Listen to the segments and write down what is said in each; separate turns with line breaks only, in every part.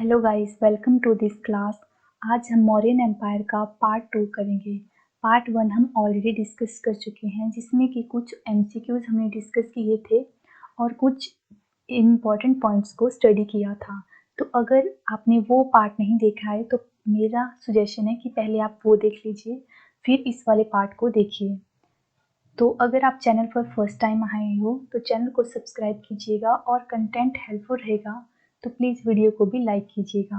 Hello guys, welcome to this class. आज हम Mauryan empire का पार्ट 2 करेंगे। पार्ट 1 हम ऑलरेडी डिस्कस कर चुके हैं, जिसमें कि कुछ एमसीक्यूज हमने डिस्कस किए थे और कुछ इम्पॉर्टेंट पॉइंट्स को स्टडी किया था। तो अगर आपने वो पार्ट नहीं देखा है तो मेरा सजेशन है कि पहले आप वो देख लीजिए, फिर इस वाले पार्ट को देखिए। तो अगर आप चैनल पर फर्स्ट टाइम आए हो तो चैनल को सब्सक्राइब कीजिएगा और कंटेंट हेल्पफुल रहेगा तो प्लीज़ वीडियो को भी लाइक कीजिएगा।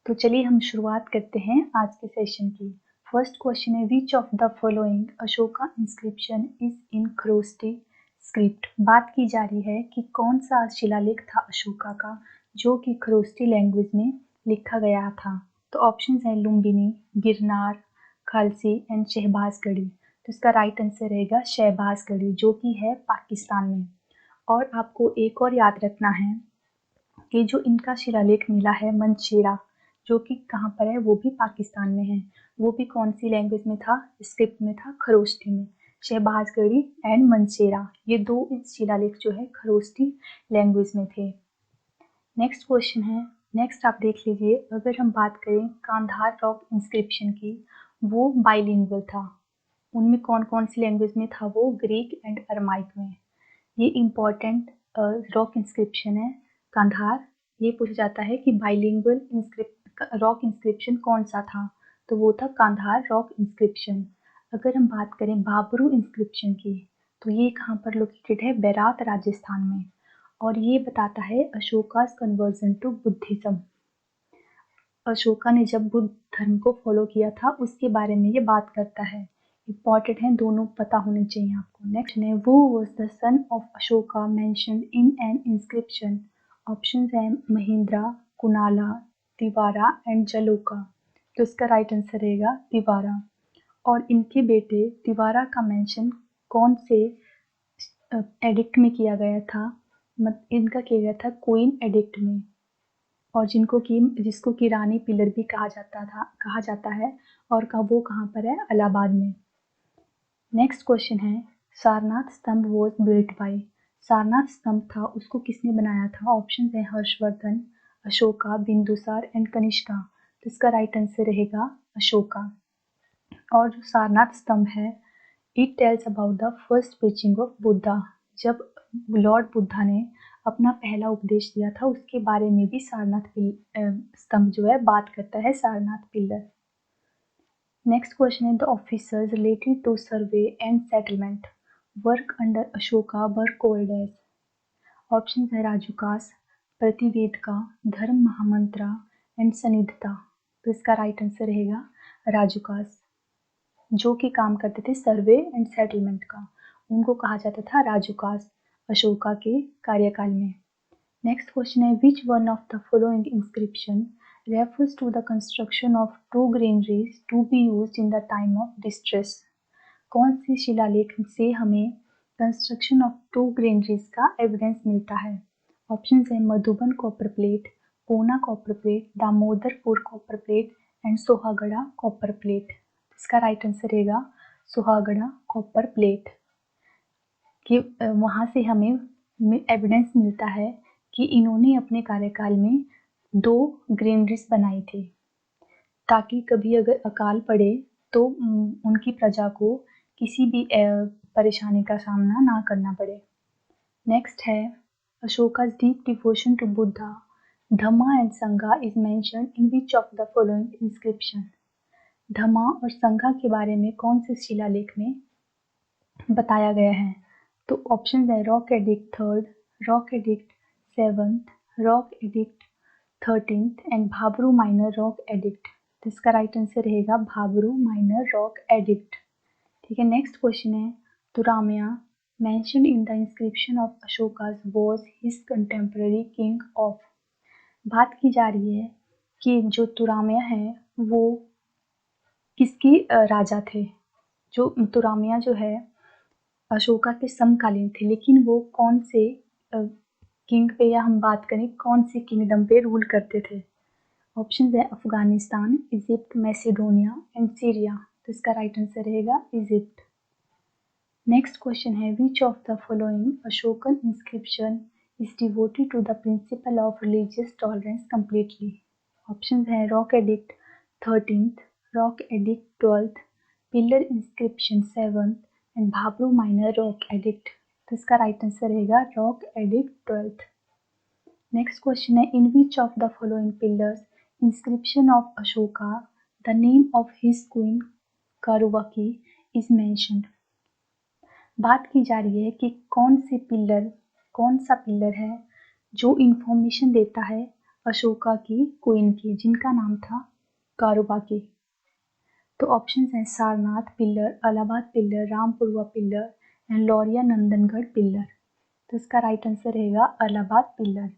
तो चलिए हम शुरुआत करते हैं आज के सेशन की। फर्स्ट क्वेश्चन है, which of the following Ashoka inscription is in Kharosthi script. बात की जा रही है कि कौन सा शिलालेख था अशोका का जो कि खरोष्टी लैंग्वेज में लिखा गया था। तो ऑप्शन है लुम्बिनी, गिरनार, खालसी एंड शहबाजगढ़ी। तो इसका राइट आंसर रहेगा शहबाजगढ़ी, जो कि है पाकिस्तान में। और आपको एक और याद रखना है कि जो इनका शिलालेख मिला है मंचेरा, जो कि कहाँ पर है, वो भी पाकिस्तान में है। वो भी कौन सी लैंग्वेज में था, स्क्रिप्ट में था, खरोष्टी में। शहबाजगढ़ी एंड मंचेरा, ये दो शिलालेख जो है खरोष्टी लैंग्वेज में थे। नेक्स्ट क्वेश्चन है, नेक्स्ट आप देख लीजिए। अगर हम बात करें कांधार रॉक इंस्क्रिप्शन की, वो बाइलिंगुअल था। उनमें कौन कौन सी लैंग्वेज में था वो, ग्रीक एंड अरमाइक में। ये इम्पॉर्टेंट रॉक इंस्क्रिप्शन है कांधार। ये पूछा जाता है कि बाइलिंगुअल रॉक इंस्क्रिप्शन कौन सा था, तो वो था कांधार रॉक इंस्क्रिप्शन। अगर हम बात करें बाबरू इंस्क्रिप्शन की, तो ये कहाँ पर लोकेटेड है, बैरात राजस्थान में। और ये बताता है अशोकास कन्वर्जन टू बुद्धिज्म। अशोका ने जब बुद्ध धर्म को फॉलो किया था उसके बारे में ये बात करता है। इम्पॉर्टेंट है, दोनों पता होने चाहिए आपको। नेक्स्ट है, वो was the son of Ashoka mentioned in an inscription. Option है महिंद्रा, कुनाला, तिवारा एंड जलोका। तो इसका राइट आंसर रहेगा तिवारा। और इनके बेटे तिवारा का मेंशन कौन से एडिक्ट में किया गया था, इनका किया गया था क्वीन एडिक्ट में। और जिसको कि रानी पिलर भी कहा जाता है। और वो कहाँ पर है, इलाहाबाद में। नेक्स्ट क्वेश्चन है, सारनाथ स्तंभ वॉज बिल्ट बाय। सारनाथ स्तंभ था, उसको किसने बनाया था। ऑप्शन है हर्षवर्धन, अशोका, बिंदुसार एंड कनिष्का। तो इसका राइट आंसर रहेगा अशोका। और जो सारनाथ स्तंभ है, it tells about the first preaching of Buddha. जब लॉर्ड बुद्धा ने अपना पहला उपदेश दिया था उसके बारे में भी सारनाथ स्तंभ जो है बात करता है, सारनाथ पिलर। नेक्स्ट क्वेश्चन है, the officers related to survey and settlement work under Ashoka were called as. Option है राजूकास, प्रतिवेदका, धर्म महामंत्रा एंड सनिधता। तो इसका राइट आंसर रहेगा राजूकास, जो कि काम करते थे सर्वे एंड सेटलमेंट का। उनको कहा जाता था राजूकास अशोका के कार्यकाल में। नेक्स्ट क्वेश्चन है, which one of the following inscription refers to the construction of two granaries to be used in the time of distress. कौन सी शिलालेख से हमें कंस्ट्रक्शन ऑफ टू ग्रेनरीज का एविडेंस मिलता है। ऑप्शन है Madhuban copper plate, Poona copper plate, Damodarpur copper plate and Sohgaura copper plate. इसका राइट आंसर रहेगा सोहागढ़ा कॉपर प्लेट। कि वहाँ से हमें एविडेंस मिलता है कि इन्होंने अपने कार्यकाल में 2 ग्रेनरीज बनाई थी, ताकि कभी अगर अकाल पड़े तो उनकी प्रजा को किसी भी परेशानी का सामना ना करना पड़े। नेक्स्ट है, Ashoka's deep devotion to Buddha, Dhamma and Sangha is mentioned in which of the following inscription. Dhamma और संघा के बारे में कौन से शिलालेख में बताया गया है। तो ऑप्शन है rock addict third, rock edict seventh, rock edict 13th and Bhabru minor rock edict. तो इसका राइट आंसर रहेगा भाबरू माइनर रॉक एडिक्ट। ठीक है, नेक्स्ट क्वेश्चन है, Turamaya mentioned in the inscription of Ashoka's was his contemporary king of. बात की जा रही है कि जो तुरामया है वो किसकी राजा थे। जो तुरामया जो है अशोका के समकालीन थे, लेकिन वो कौन से किंग पे, या हम बात करें कौन से किंगडम पे रूल करते थे। ऑप्शन है Afghanistan, Egypt, Macedonia and Syria. तो इसका राइट आंसर रहेगा इजिप्ट। नेक्स्ट क्वेश्चन है, which of the following Ashokan inscription is devoted to the principle of religious tolerance completely. Option है rock edict 13th, rock edict 12th, pillar inscription 7th and Bhabru minor rock edict. तो इसका right answer रहेगा rock edict 12th। Next question है in which of the following pillars inscription of Ashoka the name of his queen Karuvaki is mentioned. बात की जा रही है कि कौन सा पिलर है जो इंफॉर्मेशन देता है अशोका की क्वीन की जिनका नाम था कारुबाकी। तो ऑप्शंस हैं Sarnath pillar, Allahabad pillar, Rampurwa pillar and Lauriya Nandangarh pillar. तो इसका राइट आंसर रहेगा इलाहाबाद पिलर,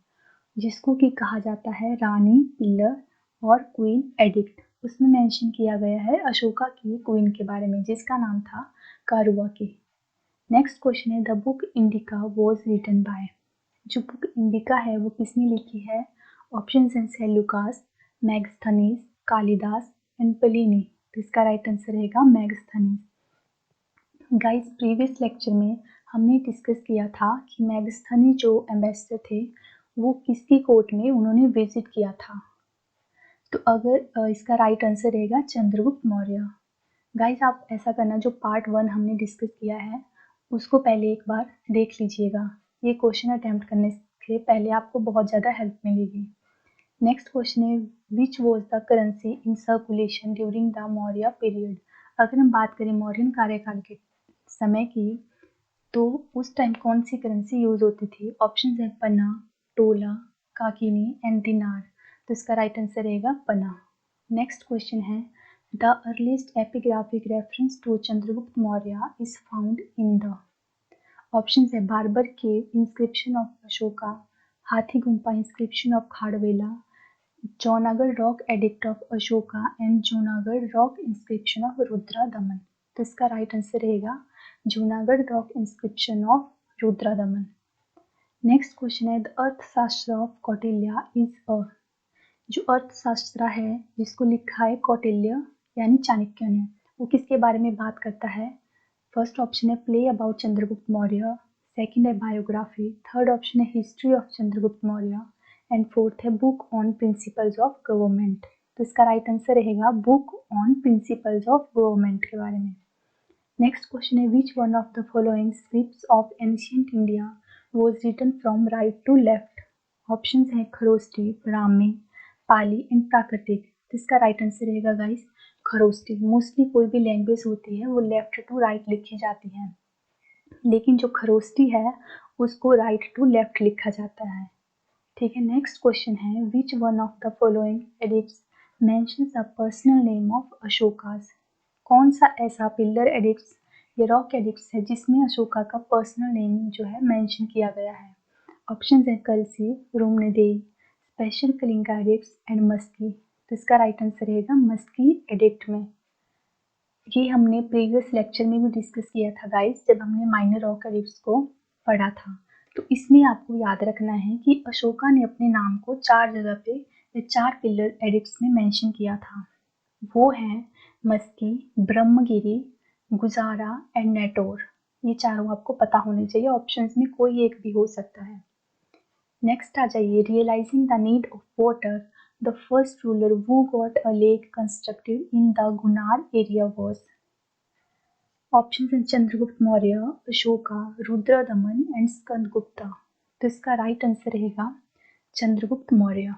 जिसको कि कहा जाता है रानी पिलर और क्वीन एडिक्ट। उसमें मेंशन किया गया है अशोका की क्वीन के बारे में जिसका नाम था कारुबाकी। नेक्स्ट क्वेश्चन है the book Indica was written by. जो बुक इंडिका है वो किसने लिखी है? ऑप्शन हैं Seleucus, Megasthenes, Kalidas and Pliny. तो इसका राइट आंसर रहेगा मैगस्थनीज। गाइस प्रीवियस लेक्चर में हमने डिस्कस किया था कि मैगस्थनी जो एम्बेसडर थे वो किसकी कोर्ट में उन्होंने विजिट किया था। तो अगर इसका राइट आंसर रहेगा चंद्रगुप्त मौर्य। गाइस आप ऐसा करना, जो पार्ट 1 हमने डिस्कस किया है उसको पहले एक बार देख लीजिएगा। ये क्वेश्चन अटेम्प्ट करने से पहले आपको बहुत ज़्यादा हेल्प मिलेगी। नेक्स्ट क्वेश्चन है which was the currency in circulation during the Maurya period. अगर हम बात करें मौर्यन कार्यकाल के समय की तो उस टाइम कौन सी करेंसी यूज होती थी? ऑप्शन है पन्ना, टोला, काकिनी एंड दिनार। तो इसका राइट आंसर रहेगा पन्ना। नेक्स्ट क्वेश्चन है the earliest epigraphic reference to Chandragupta Maurya is found in the. Option है Barabar cave inscription of Ashoka, Hathigumpha inscription of Kharavela, Junagadh rock edict of Ashoka and Junagadh rock inscription of Rudradaman. तो इसका राइट आंसर रहेगा Junagadh rock inscription of Rudradaman. Next question है the Arthashastra of Kautilya is a. जो अर्थशास्त्र है जिसको लिखा है कौटिल्य यानी चाणक्य ने, वो किसके बारे में बात करता है? फर्स्ट ऑप्शन है play about Chandragupta Maurya, second है बायोग्राफी, थर्ड ऑप्शन है history of Chandragupta Maurya and fourth है book on principles of government. तो इसका राइट आंसर रहेगा book on principles of government के बारे में। नेक्स्ट क्वेश्चन है which one of the following scripts of ancient India was written from right to left. Option है Kharosthi, Brahmi, Pali and प्राकृतिक। तो इसका राइट आंसर रहेगा गाइस खरोष्टी। मोस्टली कोई भी लैंग्वेज होती है वो लेफ्ट टू राइट लिखी जाती है, लेकिन जो खरोष्टी है उसको राइट टू लेफ्ट लिखा जाता है। ठीक है। नेक्स्ट क्वेश्चन है which one of the following edicts mentions a personal name of Ashoka's. कौन सा ऐसा पिलर एडिक्ट्स या रॉक एडिक्ट्स है जिसमें अशोका का पर्सनल नेम जो है मेंशन किया गया है? ऑप्शन है Kalsi, Rummindei, special Kalinga edicts and Maski. तो इसका राइट आंसर रहेगा मस्की एडिक्ट में। ये हमने प्रीवियस लेक्चर में भी डिस्कस किया था गाइस, जब हमने माइनर रॉक एडिक्ट्स को पढ़ा था। तो इसमें आपको याद रखना है कि अशोका ने अपने नाम को 4 जगह पे या 4 पिलर एडिक्ट्स में मेंशन किया था। वो हैं मस्की, ब्रह्मगिरी, गुजारा एंड नेटोर। ये चारों आपको पता होने चाहिए, ऑप्शंस में कोई एक भी हो सकता है। नेक्स्ट आ जाइए realizing the need of water the first ruler who got a lake constructed in the Gunnar area was। Option हैं चंद्रगुप्त मौर्य, अशोका, रुद्रदमन एंड स्कंदगुप्ता। तो इसका राइट आंसर रहेगा चंद्रगुप्त मौर्य।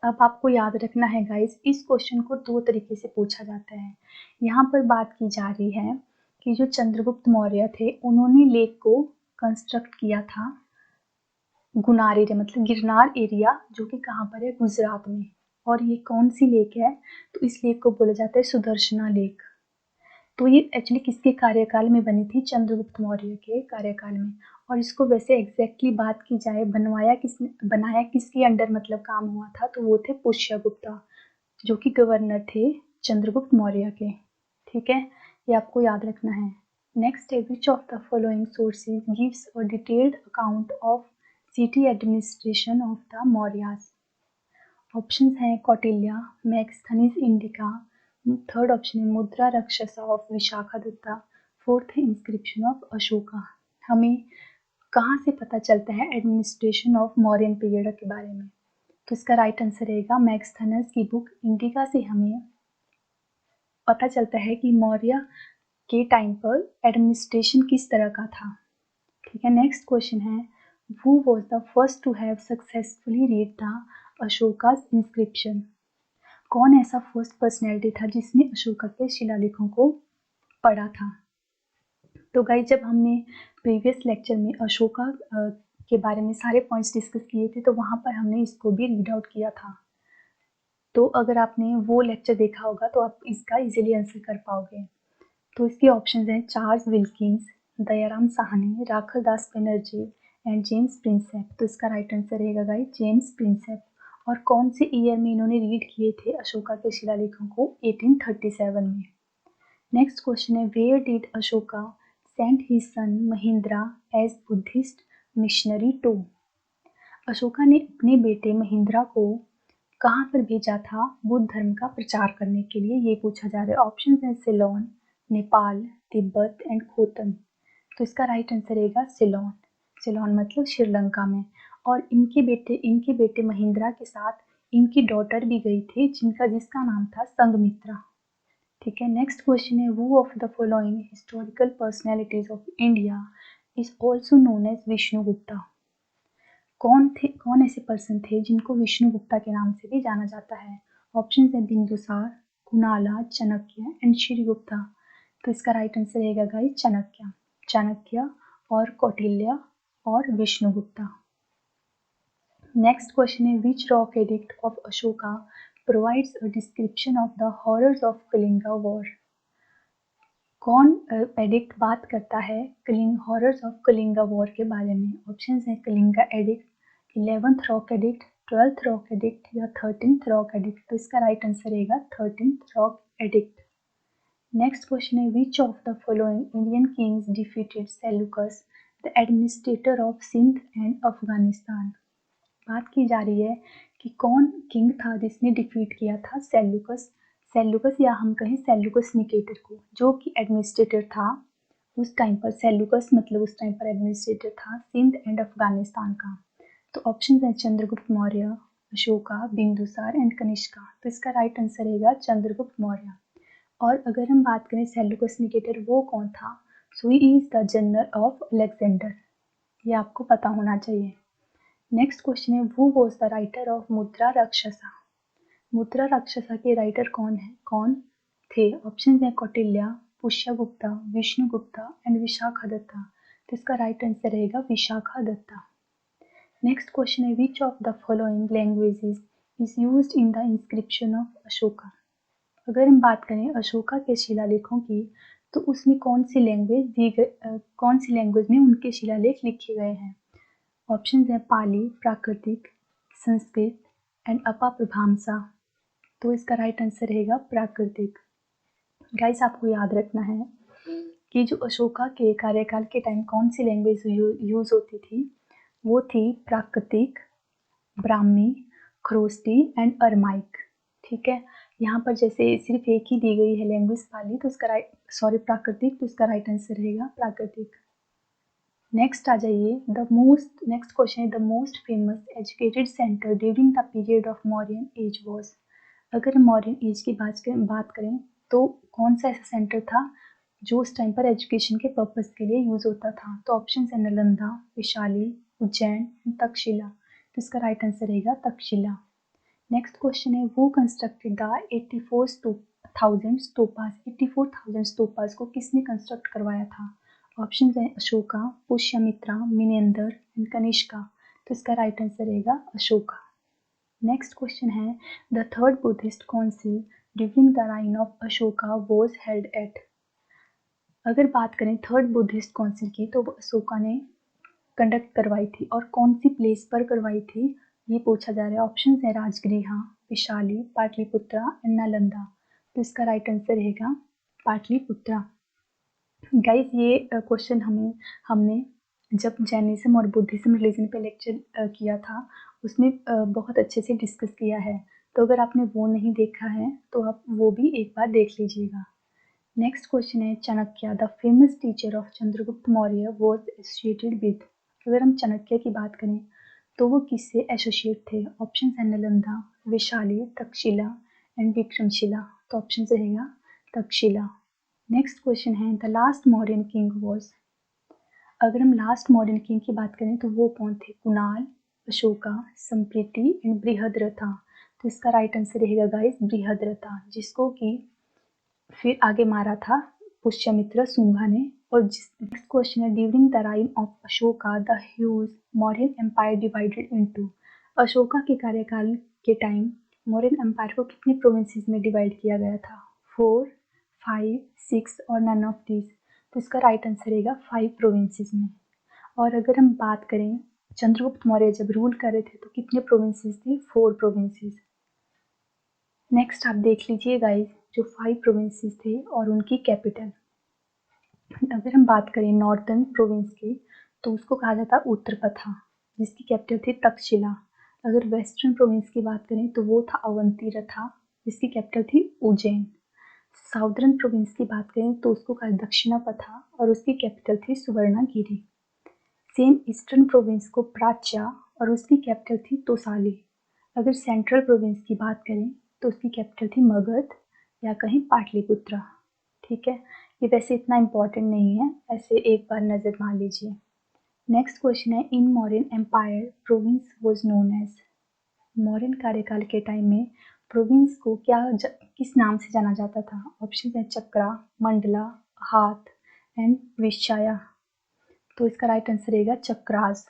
अब आपको याद रखना है गाइस, इस क्वेश्चन को 2 तरीके से पूछा जाता है। यहाँ पर बात की जा रही है कि जो चंद्रगुप्त मौर्य थे उन्होंने लेक को कंस्ट्रक्ट किया था गुनार एरिया, मतलब गिरनार एरिया, जो कि कहाँ पर है? गुजरात में। और ये कौन सी लेक है? तो इस लेक को बोला जाता है सुदर्शना लेक। तो ये एक्चुअली किसके कार्यकाल में बनी थी? चंद्रगुप्त मौर्य के कार्यकाल में। और इसको वैसे एग्जैक्टली बात की जाए बनाया किसके अंडर मतलब काम हुआ था, तो वो थे पुष्यगुप्ता, जो कि गवर्नर थे चंद्रगुप्त मौर्य के। ठीक है, ये आपको याद रखना है। नेक्स्ट है which of the following sources gives a detailed account of city administration of the Mauryas. Options हैं Kautilya, Megasthenes Indica, third option है मुद्रा रक्षसा ऑफ विशाखादत्ता, फोर्थ है इंस्क्रिप्शन ऑफ अशोका। हमें कहाँ से पता चलता है एडमिनिस्ट्रेशन ऑफ मौर्यन पीरियड के बारे में? तो इसका राइट आंसर रहेगा मैक्सथनस की बुक इंडिका से हमें पता चलता है कि मौर्य के टाइम पर एडमिनिस्ट्रेशन किस तरह का था। ठीक है, नेक्स्ट क्वेश्चन है who was the first to have successfully read the Ashoka's inscription. कौन ऐसा फर्स्ट पर्सनैलिटी था जिसने अशोका के शिलालेखों को पढ़ा था। तो गाइस जब हमने प्रीवियस लेक्चर में अशोका के बारे में सारे पॉइंट्स डिस्कस किए थे तो वहाँ पर हमने इसको भी रीड आउट किया था। तो अगर आपने वो लेक्चर देखा होगा तो आप इसका इजीली आंसर कर पाओगे। तो इसके ऑप्शंस हैं Charles Wilkins, Dayaram Sahni, Rakhal Das Banerjee and James Prinsep. तो इसका राइट आंसर रहेगा गाइस जेम्स प्रिंसेप। और कौन से ईयर में इन्होंने रीड किए थे अशोका के शिलालेखों को? 1837 में। नेक्स्ट क्वेश्चन है where did Ashoka send his son Mahindra as Buddhist missionary to. Ashoka ने अपने बेटे महिंद्रा को कहाँ पर भेजा था बुद्ध धर्म का प्रचार करने के लिए? ये पूछा जा रहा है। ऑप्शन है सिलोन, नेपाल, तिब्बत एंड खोतन। तो इसका राइट आंसर रहेगा सिलोन। सिलोन मतलब श्रीलंका में। और इनके बेटे महिंद्रा के साथ इनकी डॉटर भी गई थी जिसका नाम था संघमित्रा। ठीक है, नेक्स्ट क्वेश्चन है who of the following historical personalities of India is also known as Vishnugupta. कौन ऐसे पर्सन थे जिनको विष्णुगुप्ता के नाम से भी जाना जाता है? ऑप्शन है बिंदुसार, कुणाला, चाणक्य एंड श्रीगुप्ता। तो इसका राइट आंसर रहेगा गाइस चाणक्य और कौटिल्य और विष्णुगुप्ता। नेक्स्ट क्वेश्चन है which rock edict of Ashoka provides a description of the horrors of Kalinga war. कौन एडिक्ट बात करता है हॉरर्स ऑफ कलिंगा वॉर के बारे में? ऑप्शन है Kalinga addict, 11th rock edict, 12th rock edict या 13th रॉक एडिक्ट। तो इसका राइट आंसर रहेगा 13th rock addict. Next question है which of the following Indian kings defeated Seleucus the administrator of Sindh and Afghanistan. बात की जा रही है कि कौन किंग था जिसने डिफीट किया था सेल्यूकस या हम कहें सेल्यूकस निकेटर को, जो कि एडमिनिस्ट्रेटर था उस टाइम पर। सेल्यूकस मतलब उस टाइम पर एडमिनिस्ट्रेटर था सिंध एंड अफगानिस्तान का। तो ऑप्शन है चंद्रगुप्त मौर्य, अशोका, बिंदुसार एंड कनिष्का। तो इसका राइट आंसर रहेगा चंद्रगुप्त मौर्य। और अगर हम बात करें सेल्यूकस निकेटर वो कौन था, so he is the general of Alexander. ये आपको पता होना चाहिए। नेक्स्ट क्वेश्चन है who was the writer of Mudra Rakshasa. मुद्रा राक्षसा के राइटर कौन थे? ऑप्शन है कौटिल्य, पुष्यगुप्ता, विष्णुगुप्ता एंड विशाखादत्ता। तो इसका राइट आंसर रहेगा विशाखादत्ता। नेक्स्ट क्वेश्चन है which of the following languages is used in the inscription of Ashoka. अगर हम बात करें अशोका के शिलालेखों की तो उसमें कौन सी लैंग्वेज में उनके शिलालेख लिखे गए हैं? ऑप्शन है पाली, प्राकृतिक, संस्कृत एंड अपाप्रभामसा। तो इसका राइट आंसर रहेगा प्राकृतिक। गाइस आपको याद रखना है कि जो अशोका के कार्यकाल के टाइम कौन सी लैंग्वेज यूज होती थी, वो थी प्राकृतिक, ब्राह्मी, खरोष्टी एंड अरमाइक। ठीक है, यहाँ पर जैसे सिर्फ एक ही दी गई है लैंग्वेज पाली तो इसका प्राकृतिक, तो इसका राइट आंसर रहेगा प्राकृतिक। नेक्स्ट आ जाइए नेक्स्ट क्वेश्चन है the most famous educated center during the period of Mauryan age was. अगर मौर्यन एज की बात करें तो कौन सा ऐसा सेंटर था जो उस टाइम पर एजुकेशन के पर्पज़ के लिए यूज होता था? तो ऑप्शन है नालंदा, वैशाली, उज्जैन, तक्षशिला। तो इसका राइट आंसर रहेगा तक्षशिला। नेक्स्ट क्वेश्चन है who constructed the 84,000 stupas. 84,000 stupas को किसने कंस्ट्रक्ट करवाया था? ऑप्शन है अशोका, पुष्यमित्रा, मिनेंदर एंड कनिष्का। तो इसका राइट आंसर रहेगा अशोका। नेक्स्ट क्वेश्चन है the third Buddhist council during the reign of Ashoka was held at. अगर बात करें थर्ड बुद्धिस्ट काउंसिल की तो वो अशोका ने कंडक्ट करवाई थी और कौन सी प्लेस पर करवाई थी ये पूछा जा रहा है। ऑप्शन है राजगृह, विशाली, पाटलिपुत्रा एंड नालंदा। तो इसका राइट आंसर रहेगा पाटलिपुत्रा। गाइस ये क्वेश्चन हमने जब जैनिज्म और बुद्धिज्म रिलीजन पे लेक्चर किया था उसमें बहुत अच्छे से डिस्कस किया है। तो अगर आपने वो नहीं देखा है तो आप वो भी एक बार देख लीजिएगा। नेक्स्ट क्वेश्चन है Chanakya the famous teacher of Chandragupta Maurya was associated with. अगर हम चाणक्य की बात करें तो वो किससे एसोसिएट थे? ऑप्शन है नालंदा, वैशाली, तक्षशिला एंड विक्रमशिला। तो ऑप्शन रहेगा तक्षशिला। नेक्स्ट क्वेश्चन है the last Mauryan king was. अगर हम लास्ट मॉडर्न किंग की बात करें तो वो कौन थे? कुणाल, अशोका, संप्रीति एंड बृहद्रथा। तो इसका राइट आंसर रहेगा गाइस बृहद्रथा, जिसको कि फिर आगे मारा था पुष्यमित्र शुंगा ने। और नेक्स्ट क्वेश्चन है during the reign of Ashoka the huge Mauryan empire divided into. Ashoka के कार्यकाल के टाइम मौर्यन एम्पायर को कितने प्रोविंसेस में डिवाइड किया गया था? 4, 5, 6 और नन ऑफ दिस। तो इसका राइट आंसर रहेगा 5 प्रोविंसेस में। और अगर हम बात करें चंद्रगुप्त मौर्य जब रूल कर रहे थे तो कितने प्रोविंसेस थे? 4 प्रोविंसेस। नेक्स्ट आप देख लीजिए गाइस जो 5 प्रोविंसेस थे और उनकी कैपिटल। अगर हम बात करें नॉर्थर्न प्रोविंस की तो उसको कहा जाता उत्तरपथा, जिसकी कैपिटल थी तक्षशिला। अगर वेस्टर्न प्रोविंस की बात करें तो वो था अवंतीरथा, जिसकी कैपिटल थी उज्जैन। साउदर्न प्रोविंस की बात करें तो उसको कहा दक्षिणापथा और उसकी कैपिटल थी सुवर्णागिरी। सेम ईस्टर्न प्रोविंस को प्राच्या और उसकी कैपिटल थी तोसाली। अगर सेंट्रल प्रोविंस की बात करें तो उसकी कैपिटल थी मगध या कहीं पाटलिपुत्रा। ठीक है, ये वैसे इतना इम्पोर्टेंट नहीं है, ऐसे एक बार नज़र मार लीजिए। नेक्स्ट क्वेश्चन है in Mauryan empire province was known as. Mauryan कार्यकाल के टाइम में प्रोविंस को किस नाम से जाना जाता था? ऑप्शन है चक्रा, मंडला, हाथ एंड विशाया। तो इसका राइट आंसर रहेगा चक्रास।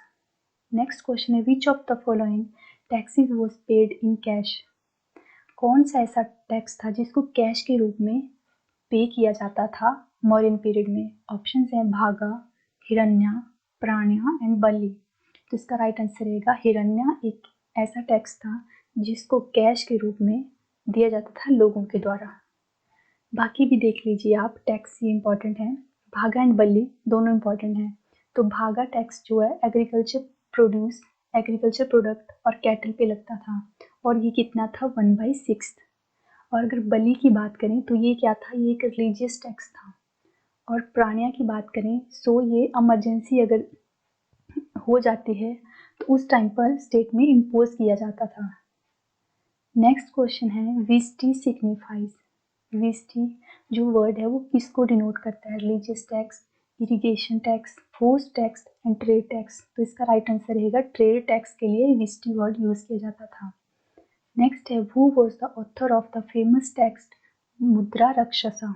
नेक्स्ट क्वेश्चन है which of the following taxes was paid in cash. कौन सा ऐसा टैक्स था जिसको कैश के रूप में पे किया जाता था मौर्यन पीरियड में? ऑप्शन हैं भागा, हिरण्या, प्राण्या एंड बलि। तो इसका राइट आंसर रहेगा हिरण्या एक ऐसा टैक्स था जिसको कैश के रूप में दिया जाता था लोगों के द्वारा। बाकी भी देख लीजिए आप, टैक्स ही इंपॉर्टेंट है, भागा एंड बलि दोनों इंपॉर्टेंट हैं। तो भागा टैक्स जो है एग्रीकल्चर प्रोडक्ट और कैटल पे लगता था और ये कितना था 1/6। और अगर बलि की बात करें तो ये क्या था? ये एक रिलीजियस टैक्स था। और प्राण्या की बात करें सो ये इमरजेंसी अगर हो जाती है तो उस टाइम पर स्टेट में इम्पोज किया जाता था। नेक्स्ट क्वेश्चन है विस्टी सिग्निफाइज। विस्टी जो वर्ड है वो किसको डिनोट करता है? Religious tax, irrigation tax, force tax and trade tax. तो इसका राइट आंसर रहेगा ट्रेड टैक्स के लिए विस्टी वर्ड यूज किया जाता था। नेक्स्ट है who was the author of the famous text मुद्रा रक्षसा।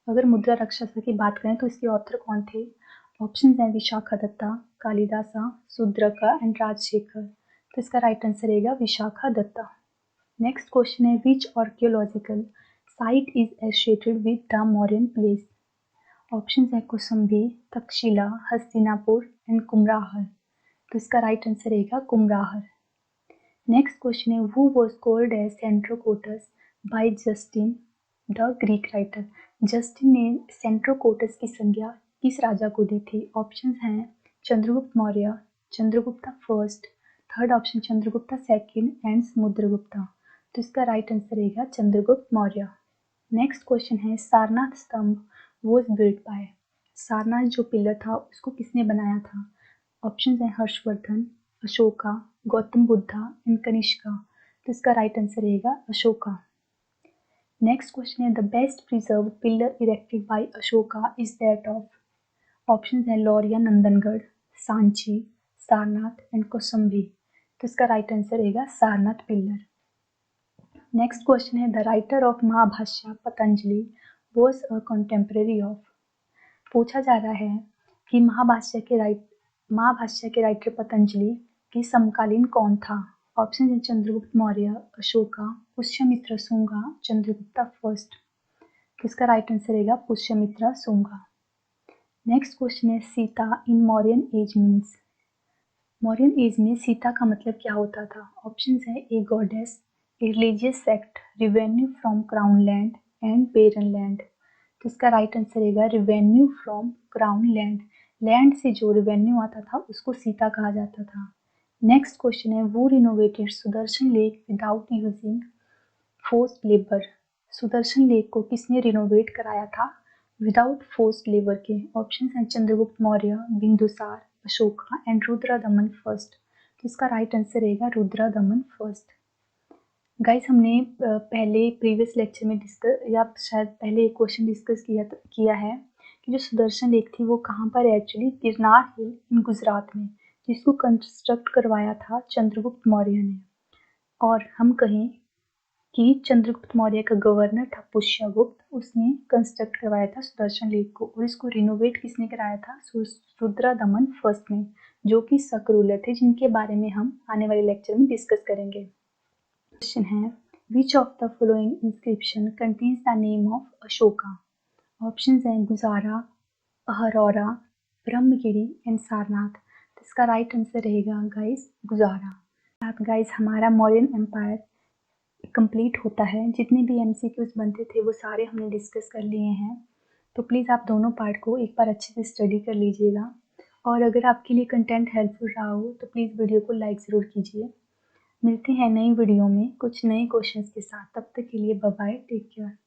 अगर मुद्रा रक्षसा की बात करें तो इसके ऑथर कौन थे? ऑप्शन हैं विशाखादत्ता, कालिदासा, शूद्रका एंड राजशेखर। तो इसका राइट आंसर रहेगा विशाखादत्ता। नेक्स्ट क्वेश्चन है which archaeological site is associated with the Mauryan place. Option है कौसंबी, तक्षशिला, हस्तिनापुर एंड कुम्हराहर। तो इसका राइट आंसर रहेगा कुम्हराहर। नेक्स्ट क्वेश्चन है who was called as Sandrocottus by Justin the Greek writer. Justin ने सेंट्रोकोटस की संज्ञा किस राजा को दी थी? ऑप्शन हैं Chandragupta Maurya, Chandragupta first, third option Chandragupta second and Samudragupta. तो इसका राइट आंसर रहेगा चंद्रगुप्त मौर्य। नेक्स्ट क्वेश्चन है सारनाथ स्तंभ वॉज बिल्ट बाय। सारनाथ जो पिलर था उसको किसने बनाया था? ऑप्शन हैं हर्षवर्धन, अशोका, गौतम बुद्धा एंड कनिष्का। तो इसका राइट आंसर रहेगा अशोका। नेक्स्ट क्वेश्चन है the best preserve pillar erected by Ashoka is that of. Option हैं लौरिया नंदनगढ़, सांची, सारनाथ एंड कौसंबी। तो इसका राइट आंसर रहेगा सारनाथ पिलर। नेक्स्ट क्वेश्चन है the writer of Mahabhashya Patanjali was a contemporary of. पूछा जा रहा है कि महाभाष्य के राइटर पतंजलि के समकालीन कौन था? ऑप्शन है चंद्रगुप्त मौर्य, अशोका, पुष्यमित्र शुंगा, चंद्रगुप्ता फर्स्ट। तो इसका राइट आंसर रहेगा पुष्यमित्र शुंगा। नेक्स्ट क्वेश्चन है Sita in Mauryan age means. Mauryan age में सीता का मतलब क्या होता था? ऑप्शन है a goddess, a religious sect, revenue from crown land and barren land. तो इसका राइट आंसर रहेगा revenue from crown land. Land से जो रिवेन्यू आता था उसको सीता कहा जाता था। नेक्स्ट क्वेश्चन है वो renovated Sudarshan lake without using forced labour. Sudarshan lake को किसने रिनोवेट कराया था विदाउट फोर्स्ड लेबर के? ऑप्शन हैं चंद्रगुप्त मौर्य, बिंदुसार, अशोका एंड रुद्रदमन फर्स्ट। तो इसका राइट आंसर रहेगा रुद्रदमन फर्स्ट। गाइस हमने पहले प्रीवियस लेक्चर में डिस्कस या शायद पहले एक क्वेश्चन डिस्कस किया है कि जो सुदर्शन लेक थी वो कहाँ पर है एक्चुअली, गिरनार हिल इन गुजरात में, जिसको कंस्ट्रक्ट करवाया था चंद्रगुप्त मौर्य ने। और हम कहें कि चंद्रगुप्त मौर्य का गवर्नर था पुष्यगुप्त, उसने कंस्ट्रक्ट करवाया था सुदर्शन लेक को, और इसको रिनोवेट किसने कराया था, रुद्रदमन फर्स्ट ने, जो कि शक रूलर थे, जिनके बारे में हम आने वाले लेक्चर में डिस्कस करेंगे। क्वेश्चन है which of the following inscription contains the name of Ashoka. Options हैं गुजारा, अहरौरा, ब्रह्मगिरी एंड सारनाथ। तो इसका राइट आंसर रहेगा गाइस गुजारा। साथ गाइस हमारा मौर्यन एम्पायर कंप्लीट होता है। जितने भी एमसीक्यूज बनते थे वो सारे हमने डिस्कस कर लिए हैं। तो प्लीज़ आप दोनों पार्ट को एक बार अच्छे से स्टडी कर लीजिएगा, और अगर आपके लिए कंटेंट हेल्पफुल रहा हो तो प्लीज़ वीडियो को लाइक ज़रूर कीजिए। मिलते हैं नई वीडियो में कुछ नए क्वेश्चंस के साथ, तब तक के लिए बाय बाय, टेक केयर।